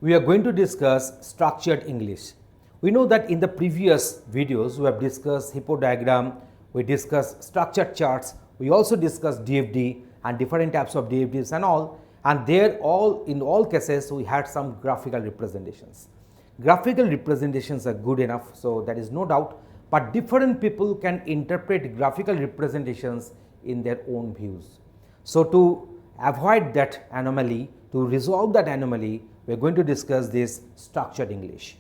we are going to discuss structured English. We know that in the previous videos we have discussed hippodiagram, we discussed structured charts, we also discussed DFD and different types of DFDs and all, and there in all cases we had some graphical representations. Graphical representations are good enough, so there is no doubt, but different people can interpret graphical representations in their own views. So to avoid that anomaly, to resolve that anomaly, we are going to discuss this structured English.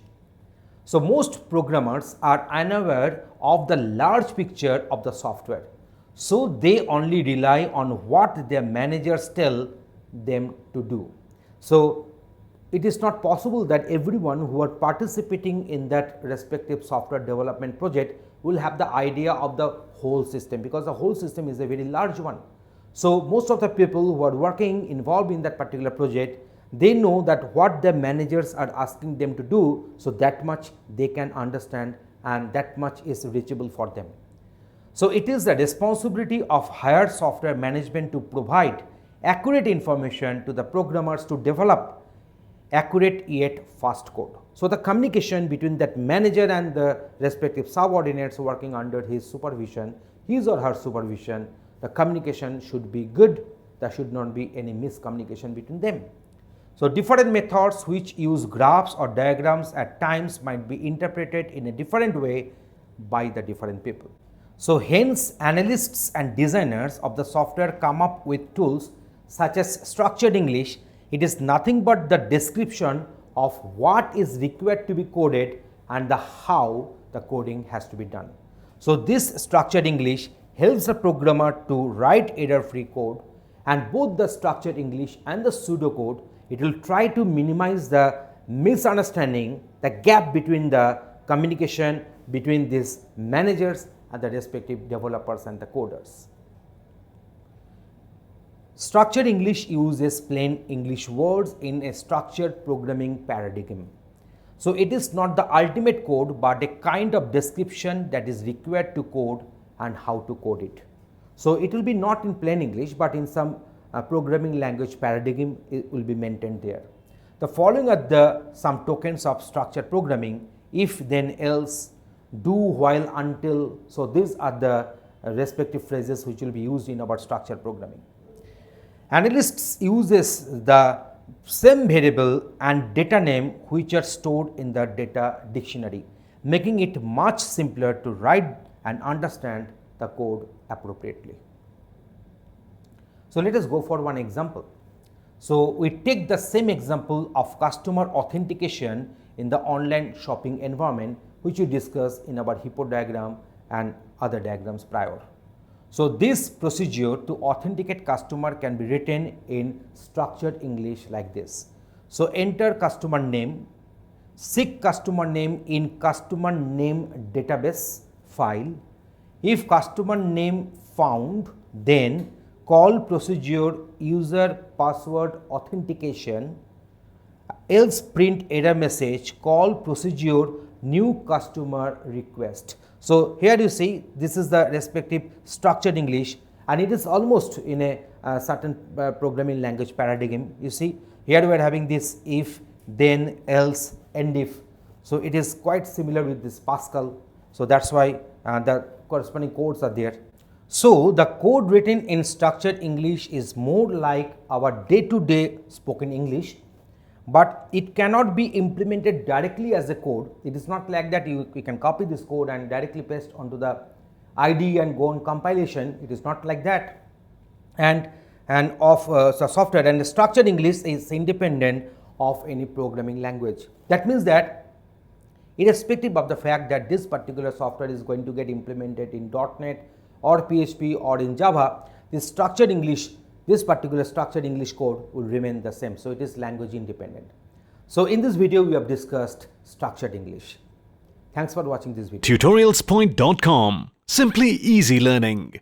So most programmers are unaware of the large picture of the software. So they only rely on what their managers tell them to do. So it is not possible that everyone who are participating in that respective software development project will have the idea of the whole system, because the whole system is a very large one. So most of the people who are working involved in that particular project, they know that what the managers are asking them to do, so that much they can understand and that much is reachable for them. So it is the responsibility of higher software management to provide accurate information to the programmers to develop accurate yet fast code. So the communication between that manager and the respective subordinates working under his supervision, his or her supervision, the communication should be good. There should not be any miscommunication between them. So different methods which use graphs or diagrams at times might be interpreted in a different way by the different people. So hence analysts and designers of the software come up with tools such as structured English. It is nothing but the description of what is required to be coded and the how the coding has to be done. So this structured English helps the programmer to write error-free code, and both the structured English and the pseudocode, it will try to minimize the misunderstanding, the gap between the communication between these managers and the respective developers and the coders. Structured English uses plain English words in a structured programming paradigm. So it is not the ultimate code, but a kind of description that is required to code and how to code it. So it will be not in plain English, but in some programming language paradigm it will be maintained there. The following are some tokens of structured programming: if, then, else, do, while, until. So these are the respective phrases which will be used in our structured programming. Analysts uses the same variable and data name which are stored in the data dictionary, making it much simpler to write and understand the code appropriately. So let us go for one example. So we take the same example of customer authentication in the online shopping environment, which we discussed in our hippodiagram and other diagrams prior. So this procedure to authenticate customer can be written in structured English like this. So enter customer name, seek customer name in customer name database file. If customer name found, then call procedure user password authentication, else print error message, call procedure new customer request. So here you see this is the respective structured English, and it is almost in a certain programming language paradigm. You see here we are having this if, then, else, and if. So it is quite similar with this Pascal. So that's why the corresponding codes are there. So the code written in structured English is more like our day-to-day spoken English, but it cannot be implemented directly as a code. It is not like that you can copy this code and directly paste onto the IDE and go on compilation. It is not like that. And the software and the structured English is independent of any programming language. That means that irrespective of the fact that this particular software is going to get implemented in .NET or PHP or in Java, this structured English, this particular structured English code will remain the same. So it is language independent. So in this video we have discussed structured English. Thanks for watching this video. Tutorialspoint.com. Simply easy learning.